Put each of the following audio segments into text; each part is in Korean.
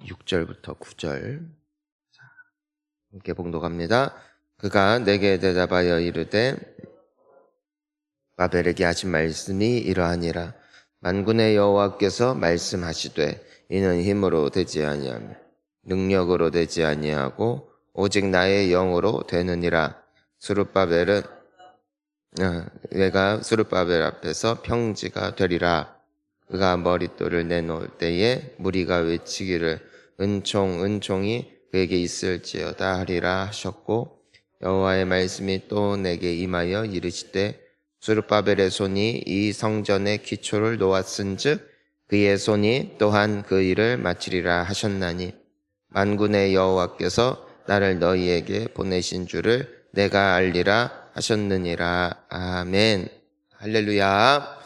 6절부터 9절 함께 봉독합니다. 그가 내게 대답하여 이르되 바벨에게 하신 말씀이 이러하니라. 만군의 여호와께서 말씀하시되 이는 힘으로 되지 아니하며 능력으로 되지 아니하고 오직 나의 영으로 되느니라. 내가 수르바벨 앞에서 평지가 되리라. 그가 머릿돌을 내놓을 때에 무리가 외치기를 은총이 그에게 있을지어다 하리라 하셨고, 여호와의 말씀이 또 내게 임하여 이르시되 수르바벨의 손이 이 성전의 기초를 놓았은즉 그의 손이 또한 그 일을 마치리라 하셨나니, 만군의 여호와께서 나를 너희에게 보내신 줄을 내가 알리라 하셨느니라. 아멘. 할렐루야.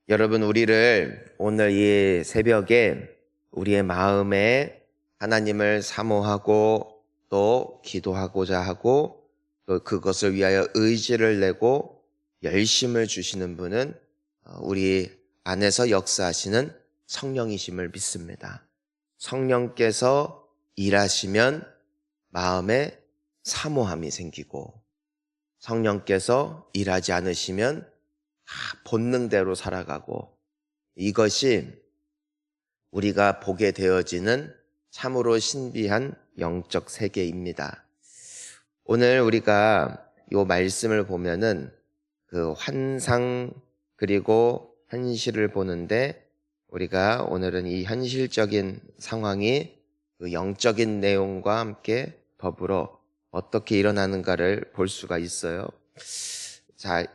여러분, 우리를 오늘 이 새벽에 우리의 마음에 하나님을 사모하고 또 기도하고자 하고 또 그것을 위하여 의지를 내고 열심을 주시는 분은 우리 안에서 역사하시는 성령이심을 믿습니다. 성령께서 일하시면 마음에 사모함이 생기고, 성령께서 일하지 않으시면 본능대로 살아가고, 이것이 우리가 보게 되어지는 참으로 신비한 영적 세계입니다. 오늘 우리가 이 말씀을 보면은 그 환상 그리고 현실을 보는데, 우리가 오늘은 이 현실적인 상황이 그 영적인 내용과 함께 더불어 어떻게 일어나는가를 볼 수가 있어요. 자,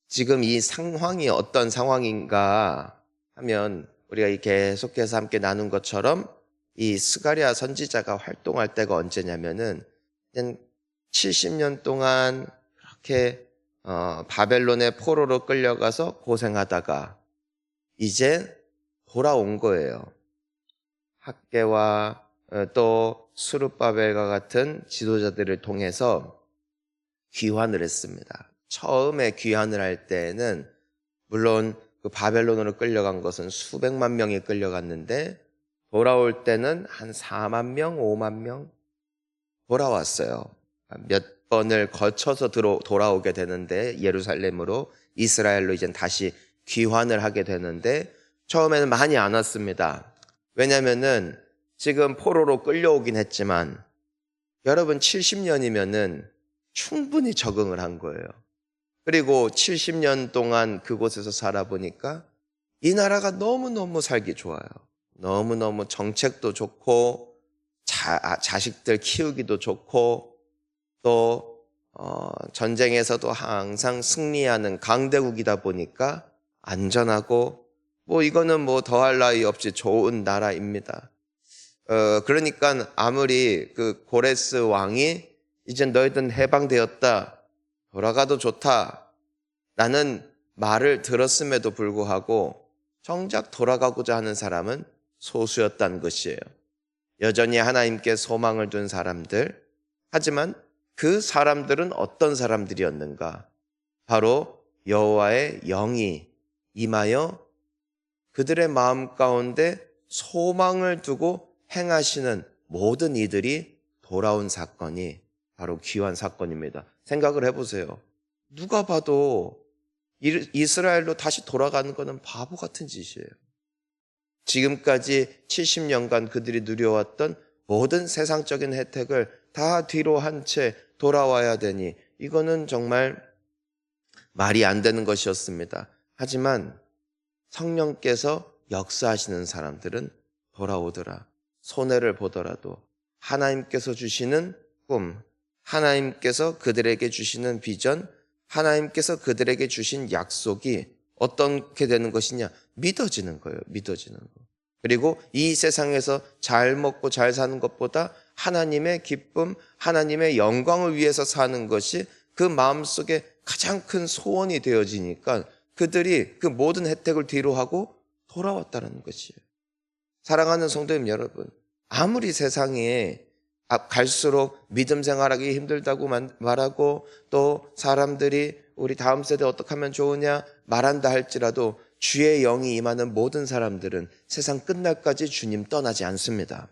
지금 이 상황이 어떤 상황인가 하면 우리가 계속해서 함께 나눈 것처럼 이 스가랴 선지자가 활동할 때가 언제냐면은 70년 동안 그렇게 바벨론의 포로로 끌려가서 고생하다가 이제 돌아온 거예요. 학개와 또 수르바벨과 같은 지도자들을 통해서 귀환을 했습니다. 처음에 귀환을 할 때에는 물론 그 바벨론으로 끌려간 것은 수백만 명이 끌려갔는데, 돌아올 때는 한 4만 명, 5만 명 돌아왔어요. 몇 번을 거쳐서 돌아오게 되는데, 예루살렘으로, 이스라엘로 이제 다시 귀환을 하게 되는데, 처음에는 많이 안 왔습니다. 왜냐면은 지금 포로로 끌려오긴 했지만 여러분 70년이면은 충분히 적응을 한 거예요. 그리고 70년 동안 그곳에서 살아보니까 이 나라가 너무너무 살기 좋아요. 너무너무 정책도 좋고 자식들 키우기도 좋고 또 전쟁에서도 항상 승리하는 강대국이다 보니까 안전하고 이거는 더할 나위 없이 좋은 나라입니다. 그러니까 아무리 그 고레스 왕이 이제 너희들은 해방되었다, 돌아가도 좋다 라는 말을 들었음에도 불구하고 정작 돌아가고자 하는 사람은 소수였다는 것이에요. 여전히 하나님께 소망을 둔 사람들. 하지만 그 사람들은 어떤 사람들이었는가? 바로 여호와의 영이 임하여 그들의 마음 가운데 소망을 두고 행하시는 모든 이들이 돌아온 사건이 바로 귀환 사건입니다. 생각을 해보세요. 누가 봐도 이스라엘로 다시 돌아가는 것은 바보 같은 짓이에요. 지금까지 70년간 그들이 누려왔던 모든 세상적인 혜택을 다 뒤로 한 채 돌아와야 되니 이거는 정말 말이 안 되는 것이었습니다. 하지만 성령께서 역사하시는 사람들은 돌아오더라. 손해를 보더라도 하나님께서 주시는 꿈, 하나님께서 그들에게 주시는 비전, 하나님께서 그들에게 주신 약속이 어떻게 되는 것이냐? 믿어지는 거예요. 믿어지는 거. 그리고 이 세상에서 잘 먹고 잘 사는 것보다 하나님의 기쁨, 하나님의 영광을 위해서 사는 것이 그 마음속에 가장 큰 소원이 되어지니까 그들이 그 모든 혜택을 뒤로 하고 돌아왔다는 것이에요. 사랑하는 성도님 여러분, 아무리 세상에 갈수록 믿음 생활하기 힘들다고 말하고 또 사람들이 우리 다음 세대 어떻게 하면 좋으냐 말한다 할지라도 주의 영이 임하는 모든 사람들은 세상 끝날까지 주님 떠나지 않습니다.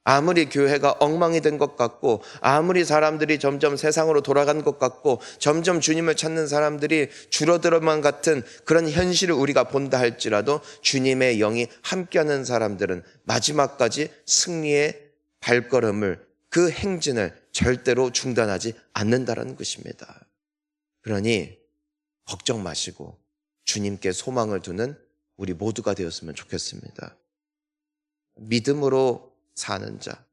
아무리 교회가 엉망이 된 것 같고, 아무리 사람들이 점점 세상으로 돌아간 것 같고, 점점 주님을 찾는 사람들이 줄어들어만 같은 그런 현실을 우리가 본다 할지라도 주님의 영이 함께하는 사람들은 마지막까지 승리의 발걸음을, 그 행진을 절대로 중단하지 않는다는 것입니다. 그러니 걱정 마시고 주님께 소망을 두는 우리 모두가 되었으면 좋겠습니다. 믿음으로 사는 자,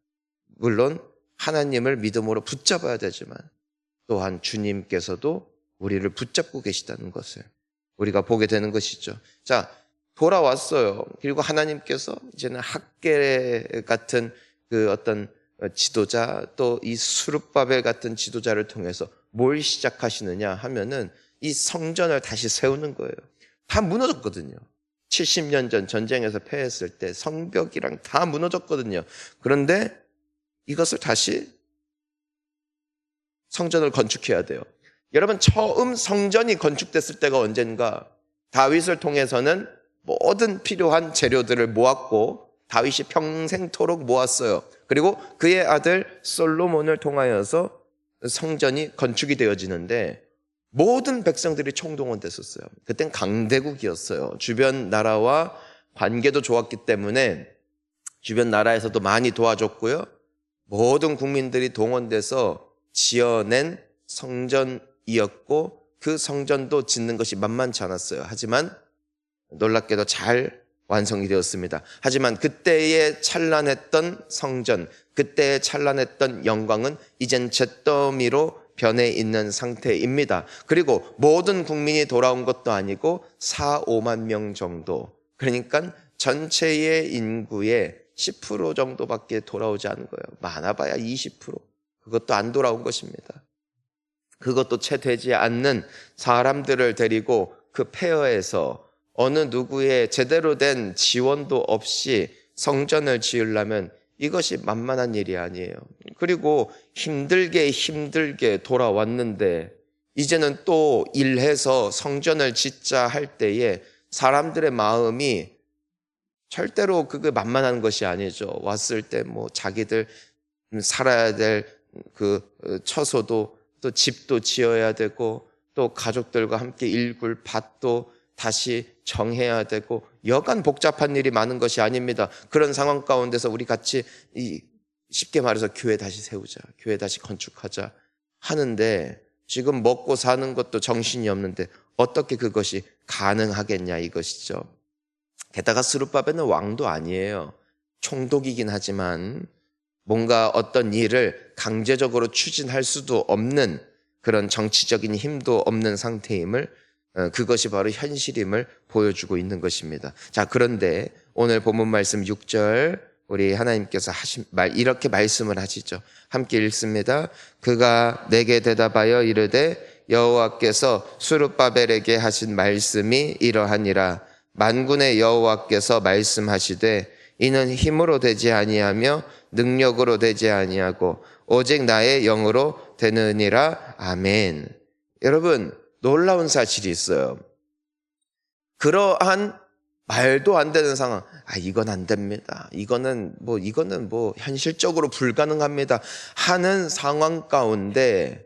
물론 하나님을 믿음으로 붙잡아야 되지만 또한 주님께서도 우리를 붙잡고 계시다는 것을 우리가 보게 되는 것이죠. 자, 돌아왔어요. 그리고 하나님께서 이제는 학계 같은 그 어떤 지도자, 또 이 스룹바벨 같은 지도자를 통해서 뭘 시작하시느냐 하면은 이 성전을 다시 세우는 거예요. 다 무너졌거든요. 70년 전 전쟁에서 패했을 때 성벽이랑 다 무너졌거든요. 그런데 이것을 다시 성전을 건축해야 돼요. 여러분, 처음 성전이 건축됐을 때가 언젠가? 다윗을 통해서는 모든 필요한 재료들을 모았고 다윗이 평생토록 모았어요. 그리고 그의 아들 솔로몬을 통하여서 성전이 건축이 되어지는데 모든 백성들이 총동원됐었어요. 그땐 강대국이었어요. 주변 나라와 관계도 좋았기 때문에 주변 나라에서도 많이 도와줬고요. 모든 국민들이 동원돼서 지어낸 성전이었고 그 성전도 짓는 것이 만만치 않았어요. 하지만 놀랍게도 잘 완성이 되었습니다. 하지만 그때의 찬란했던 성전, 그때의 찬란했던 영광은 이젠 잿더미로 변해 있는 상태입니다. 그리고 모든 국민이 돌아온 것도 아니고 4, 5만 명 정도, 그러니까 전체의 인구의 10% 정도밖에 돌아오지 않은 거예요. 많아봐야 20%. 그것도 안 돌아온 것입니다. 그것도 채 되지 않는 사람들을 데리고 그 폐허에서 어느 누구의 제대로 된 지원도 없이 성전을 지으려면 이것이 만만한 일이 아니에요. 그리고 힘들게 돌아왔는데 이제는 또 일해서 성전을 짓자 할 때에 사람들의 마음이 절대로 그게 만만한 것이 아니죠. 왔을 때 뭐 자기들 살아야 될 그 처소도 또 집도 지어야 되고 또 가족들과 함께 일굴 밭도 다시 정해야 되고 여간 복잡한 일이 많은 것이 아닙니다. 그런 상황 가운데서 우리 같이 쉽게 말해서 교회 다시 세우자, 교회 다시 건축하자 하는데 지금 먹고 사는 것도 정신이 없는데 어떻게 그것이 가능하겠냐 이것이죠. 게다가 스룹바벨은 왕도 아니에요. 총독이긴 하지만 뭔가 어떤 일을 강제적으로 추진할 수도 없는 그런 정치적인 힘도 없는 상태임을, 그것이 바로 현실임을 보여주고 있는 것입니다. 자, 그런데 오늘 본문 말씀 6절 우리 하나님께서 이렇게 말씀을 하시죠. 함께 읽습니다. 그가 내게 대답하여 이르되 여호와께서 스룹바벨에게 하신 말씀이 이러하니라. 만군의 여호와께서 말씀하시되 이는 힘으로 되지 아니하며 능력으로 되지 아니하고 오직 나의 영으로 되느니라. 아멘. 여러분, 놀라운 사실이 있어요. 그러한 말도 안 되는 상황, 이건 안 됩니다. 이거는 뭐 현실적으로 불가능합니다. 하는 상황 가운데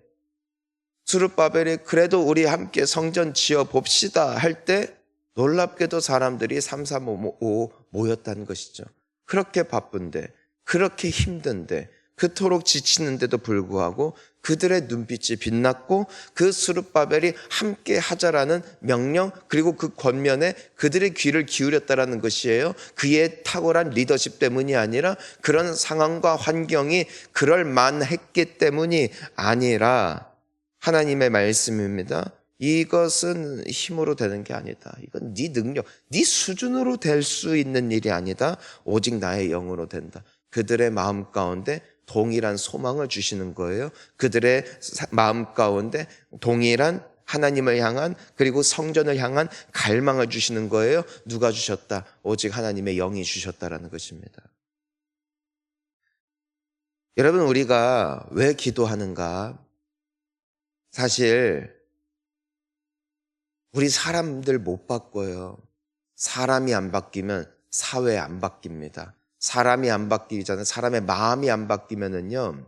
스룹바벨이 그래도 우리 함께 성전 지어 봅시다 할 때 놀랍게도 사람들이 335 모였다는 것이죠. 그렇게 바쁜데, 그렇게 힘든데, 그토록 지치는데도 불구하고 그들의 눈빛이 빛났고 그 스룹바벨이 함께 하자라는 명령, 그리고 그 권면에 그들의 귀를 기울였다라는 것이에요. 그의 탁월한 리더십 때문이 아니라 그런 상황과 환경이 그럴 만했기 때문이 아니라 하나님의 말씀입니다. 이것은 힘으로 되는 게 아니다. 이건 네 능력, 네 수준으로 될 수 있는 일이 아니다. 오직 나의 영으로 된다. 그들의 마음 가운데 동일한 소망을 주시는 거예요. 그들의 마음 가운데 동일한 하나님을 향한, 그리고 성전을 향한 갈망을 주시는 거예요. 누가 주셨다? 오직 하나님의 영이 주셨다라는 것입니다. 여러분, 우리가 왜 기도하는가? 사실 우리 사람들 못 바꿔요. 사람이 안 바뀌면 사회 안 바뀝니다. 사람이 안 바뀌기 전에 사람의 마음이 안 바뀌면은요,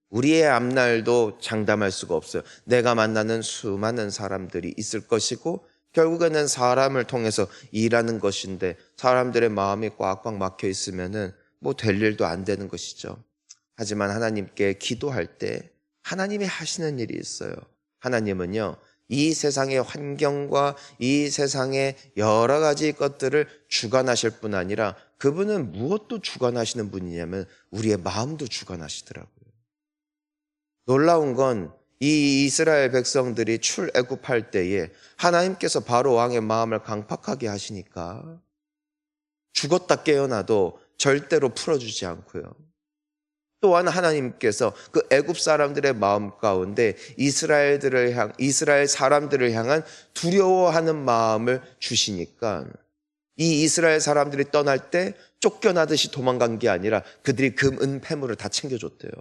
우리의 앞날도 장담할 수가 없어요. 내가 만나는 수많은 사람들이 있을 것이고 결국에는 사람을 통해서 일하는 것인데 사람들의 마음이 꽉꽉 막혀 있으면은 뭐 될 일도 안 되는 것이죠. 하지만 하나님께 기도할 때 하나님이 하시는 일이 있어요. 하나님은요, 이 세상의 환경과 이 세상의 여러 가지 것들을 주관하실 뿐 아니라 그분은 무엇도 주관하시는 분이냐면 우리의 마음도 주관하시더라고요. 놀라운 건 이 이스라엘 백성들이 출애굽할 때에 하나님께서 바로 왕의 마음을 강팍하게 하시니까 죽었다 깨어나도 절대로 풀어주지 않고요. 또한 하나님께서 그 애굽 사람들의 마음 가운데 이스라엘 사람들을 향한 두려워하는 마음을 주시니까 이 이스라엘 사람들이 떠날 때 쫓겨나듯이 도망간 게 아니라 그들이 금, 은, 패물을 다 챙겨줬대요.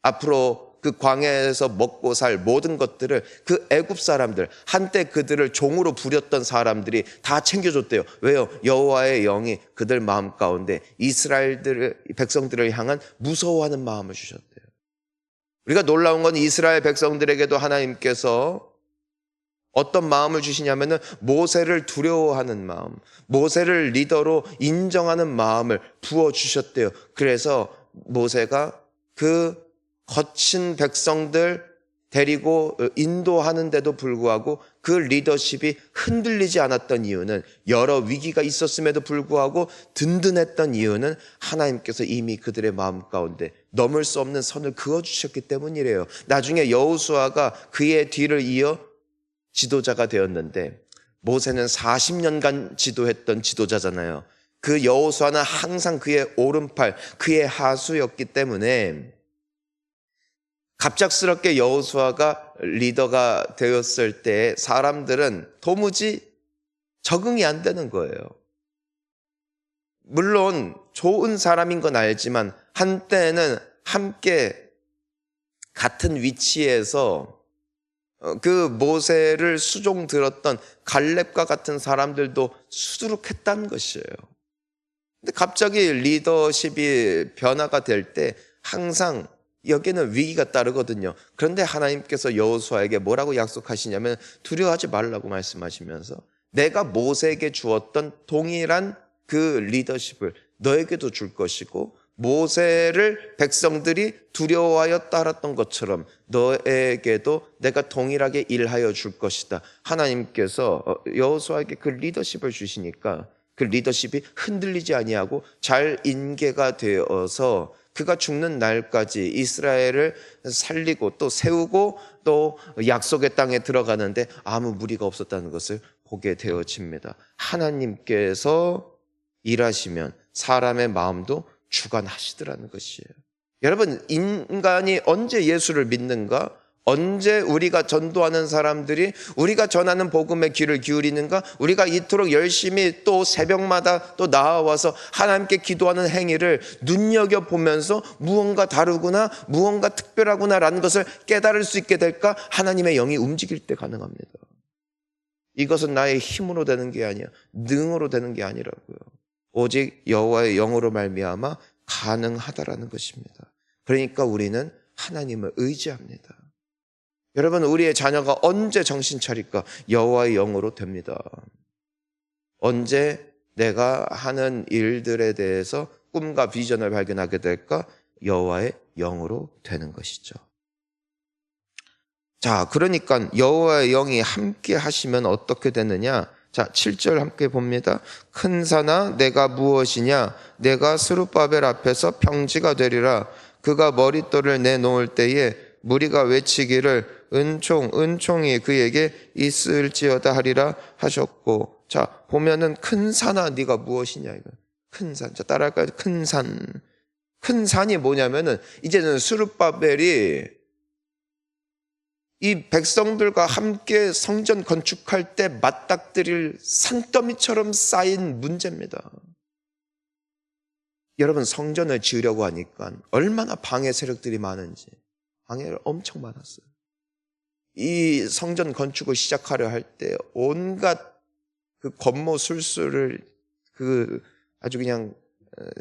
앞으로 그 광야에서 먹고 살 모든 것들을 그 애굽 사람들, 한때 그들을 종으로 부렸던 사람들이 다 챙겨줬대요. 왜요? 여호와의 영이 그들 마음 가운데 백성들을 향한 무서워하는 마음을 주셨대요. 우리가 놀라운 건 이스라엘 백성들에게도 하나님께서 어떤 마음을 주시냐면은 모세를 두려워하는 마음, 모세를 리더로 인정하는 마음을 부어주셨대요. 그래서 모세가 그 거친 백성들 데리고 인도하는데도 불구하고 그 리더십이 흔들리지 않았던 이유는, 여러 위기가 있었음에도 불구하고 든든했던 이유는 하나님께서 이미 그들의 마음 가운데 넘을 수 없는 선을 그어주셨기 때문이래요. 나중에 여호수아가 그의 뒤를 이어 지도자가 되었는데 모세는 40년간 지도했던 지도자잖아요. 그 여호수아는 항상 그의 오른팔, 그의 하수였기 때문에 갑작스럽게 여호수아가 리더가 되었을 때 사람들은 도무지 적응이 안 되는 거예요. 물론 좋은 사람인 건 알지만 한때는 함께 같은 위치에서 그 모세를 수종 들었던 갈렙과 같은 사람들도 수두룩했다는 것이에요. 근데 갑자기 리더십이 변화가 될 때 항상 여기는 위기가 따르거든요. 그런데 하나님께서 여호수아에게 뭐라고 약속하시냐면 두려워하지 말라고 말씀하시면서 내가 모세에게 주었던 동일한 그 리더십을 너에게도 줄 것이고 모세를 백성들이 두려워하여 따랐던 것처럼 너에게도 내가 동일하게 일하여 줄 것이다. 하나님께서 여호수아에게 그 리더십을 주시니까 그 리더십이 흔들리지 아니하고 잘 인계가 되어서 그가 죽는 날까지 이스라엘을 살리고 또 세우고 또 약속의 땅에 들어가는데 아무 무리가 없었다는 것을 보게 되어집니다. 하나님께서 일하시면 사람의 마음도 주관하시더라는 것이에요. 여러분, 인간이 언제 예수를 믿는가? 언제 우리가 전도하는 사람들이 우리가 전하는 복음의 귀를 기울이는가? 우리가 이토록 열심히 또 새벽마다 또 나와서 하나님께 기도하는 행위를 눈여겨보면서 무언가 다르구나, 무언가 특별하구나라는 것을 깨달을 수 있게 될까? 하나님의 영이 움직일 때 가능합니다. 이것은 나의 힘으로 되는 게 아니야, 능으로 되는 게 아니라고요. 오직 여호와의 영으로 말미암아 가능하다라는 것입니다. 그러니까 우리는 하나님을 의지합니다. 여러분, 우리의 자녀가 언제 정신 차릴까? 여호와의 영으로 됩니다. 언제 내가 하는 일들에 대해서 꿈과 비전을 발견하게 될까? 여호와의 영으로 되는 것이죠. 자, 그러니까 여호와의 영이 함께 하시면 어떻게 되느냐? 자, 7절 함께 봅니다. 큰 산아 내가 무엇이냐? 내가 스룹바벨 앞에서 평지가 되리라. 그가 머릿돌을 내놓을 때에 무리가 외치기를 은총이 그에게 있을지어다 하리라 하셨고. 자, 보면은 큰 산아 네가 무엇이냐 이거. 큰 산. 자, 따라할까요? 큰 산. 큰 산이 뭐냐면은 이제는 스룹바벨이 이 백성들과 함께 성전 건축할 때 맞닥뜨릴 산더미처럼 쌓인 문제입니다. 여러분, 성전을 지으려고 하니까 얼마나 방해 세력들이 많은지. 방해를 엄청 많았어요. 이 성전 건축을 시작하려 할 때 온갖 그 권모술수를 아주 그냥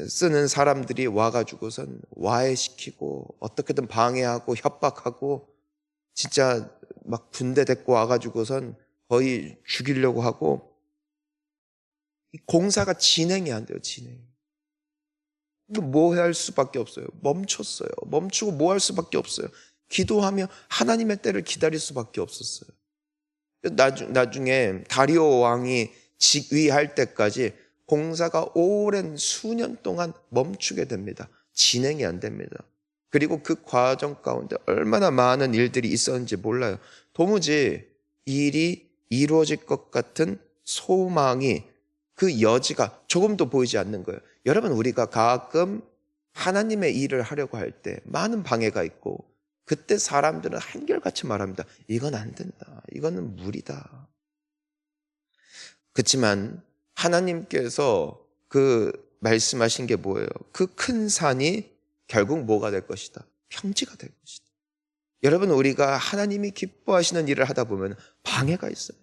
쓰는 사람들이 와가지고선 와해시키고 어떻게든 방해하고 협박하고 진짜 막 군대 데리고 와가지고선 거의 죽이려고 하고 이 공사가 진행이 안 돼요. 진행이. 뭐 할 수밖에 없어요. 멈췄어요. 멈추고 뭐 할 수밖에 없어요. 기도하며 하나님의 때를 기다릴 수밖에 없었어요. 나중에 다리오 왕이 즉위할 때까지 공사가 오랜 수년 동안 멈추게 됩니다. 진행이 안 됩니다. 그리고 그 과정 가운데 얼마나 많은 일들이 있었는지 몰라요. 도무지 일이 이루어질 것 같은 소망이 그 여지가 조금도 보이지 않는 거예요. 여러분, 우리가 가끔 하나님의 일을 하려고 할 때 많은 방해가 있고 그때 사람들은 한결같이 말합니다. 이건 안 된다. 이거는 무리다. 그렇지만 하나님께서 그 말씀하신 게 뭐예요? 그 큰 산이 결국 뭐가 될 것이다? 평지가 될 것이다. 여러분, 우리가 하나님이 기뻐하시는 일을 하다 보면 방해가 있어요.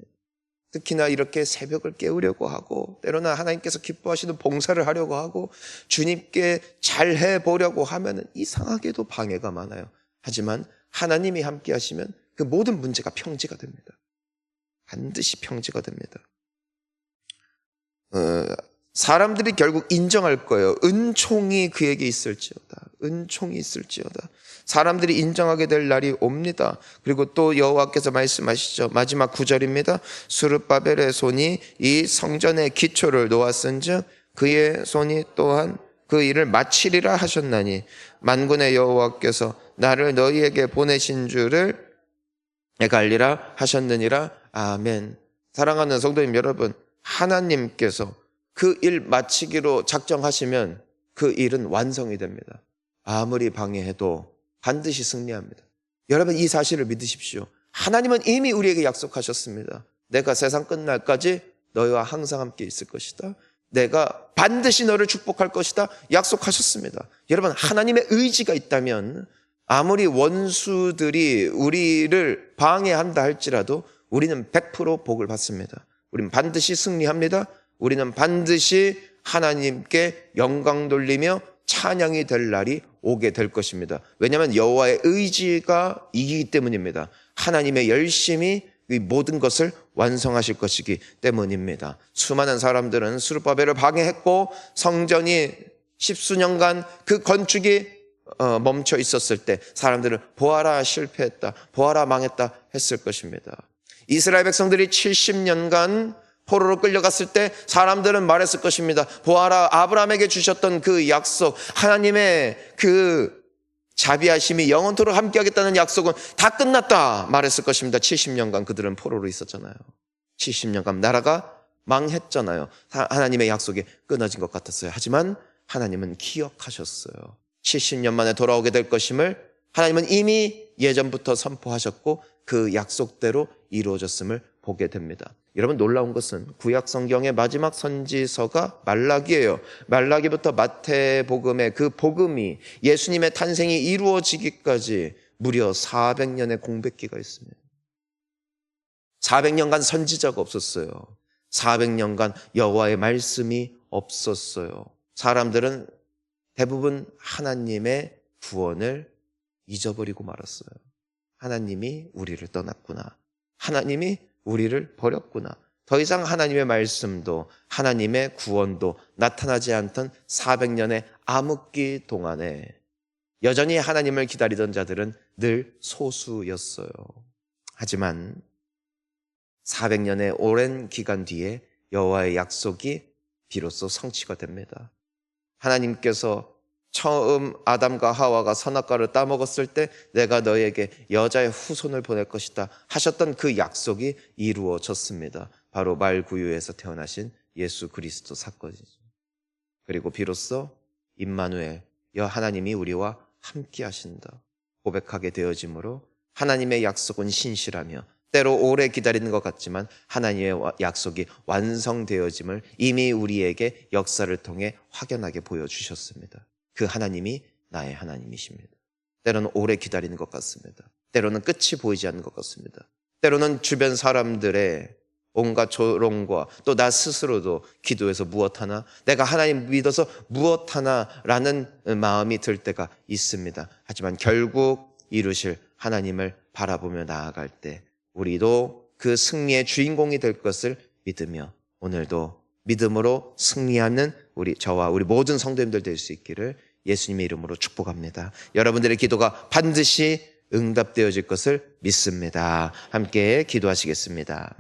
특히나 이렇게 새벽을 깨우려고 하고 때로는 하나님께서 기뻐하시는 봉사를 하려고 하고 주님께 잘 해보려고 하면 이상하게도 방해가 많아요. 하지만 하나님이 함께 하시면 그 모든 문제가 평지가 됩니다. 반드시 평지가 됩니다. 사람들이 결국 인정할 거예요. 은총이 그에게 있을지어다. 은총이 있을지어다. 사람들이 인정하게 될 날이 옵니다. 그리고 또 여호와께서 말씀하시죠. 마지막 9절입니다. 스룹바벨의 손이 이 성전의 기초를 놓았은즉 그의 손이 또한 그 일을 마치리라 하셨나니 만군의 여호와께서 나를 너희에게 보내신 줄을 내가 알리라 하셨느니라. 아멘. 사랑하는 성도님 여러분, 하나님께서 그 일 마치기로 작정하시면 그 일은 완성이 됩니다. 아무리 방해해도 반드시 승리합니다. 여러분, 이 사실을 믿으십시오. 하나님은 이미 우리에게 약속하셨습니다. 내가 세상 끝날까지 너희와 항상 함께 있을 것이다. 내가 반드시 너를 축복할 것이다. 약속하셨습니다. 여러분, 하나님의 의지가 있다면 아무리 원수들이 우리를 방해한다 할지라도 우리는 100% 복을 받습니다. 우리는 반드시 승리합니다. 우리는 반드시 하나님께 영광 돌리며 찬양이 될 날이 오게 될 것입니다. 왜냐하면 여호와의 의지가 이기기 때문입니다. 하나님의 열심히 이 모든 것을 완성하실 것이기 때문입니다. 수많은 사람들은 스룹바벨을 방해했고 성전이 십수년간 그 건축이 멈춰 있었을 때 사람들은 보아라 실패했다, 보아라 망했다 했을 것입니다. 이스라엘 백성들이 70년간 포로로 끌려갔을 때 사람들은 말했을 것입니다. 보아라, 아브라함에게 주셨던 그 약속, 하나님의 그 자비하심이 영원토록 함께하겠다는 약속은 다 끝났다 말했을 것입니다. 70년간 그들은 포로로 있었잖아요. 70년간 나라가 망했잖아요. 하나님의 약속이 끊어진 것 같았어요. 하지만 하나님은 기억하셨어요. 70년 만에 돌아오게 될 것임을 하나님은 이미 예전부터 선포하셨고 그 약속대로 이루어졌음을 보게 됩니다. 여러분, 놀라운 것은 구약 성경의 마지막 선지서가 말라기예요. 말라기부터 마태복음의 그 복음이 예수님의 탄생이 이루어지기까지 무려 400년의 공백기가 있습니다. 400년간 선지자가 없었어요. 400년간 여호와의 말씀이 없었어요. 사람들은 대부분 하나님의 구원을 잊어버리고 말았어요. 하나님이 우리를 떠났구나. 하나님이 우리를 버렸구나. 더 이상 하나님의 말씀도 하나님의 구원도 나타나지 않던 400년의 암흑기 동안에 여전히 하나님을 기다리던 자들은 늘 소수였어요. 하지만 400년의 오랜 기간 뒤에 여호와의 약속이 비로소 성취가 됩니다. 하나님께서 처음 아담과 하와가 선악과를 따먹었을 때 내가 너에게 여자의 후손을 보낼 것이다 하셨던 그 약속이 이루어졌습니다. 바로 말구유에서 태어나신 예수 그리스도 사건이죠. 그리고 비로소 임마누엘, 하나님이 우리와 함께 하신다 고백하게 되어지므로 하나님의 약속은 신실하며 때로 오래 기다리는 것 같지만 하나님의 약속이 완성되어짐을 이미 우리에게 역사를 통해 확연하게 보여주셨습니다. 그 하나님이 나의 하나님이십니다. 때로는 오래 기다리는 것 같습니다. 때로는 끝이 보이지 않는 것 같습니다. 때로는 주변 사람들의 온갖 조롱과 또 나 스스로도 기도해서 무엇하나, 내가 하나님 믿어서 무엇하나라는 마음이 들 때가 있습니다. 하지만 결국 이루실 하나님을 바라보며 나아갈 때 우리도 그 승리의 주인공이 될 것을 믿으며 오늘도 믿음으로 승리하는 저와 우리 모든 성도님들 될 수 있기를 예수님의 이름으로 축복합니다. 여러분들의 기도가 반드시 응답되어질 것을 믿습니다. 함께 기도하시겠습니다.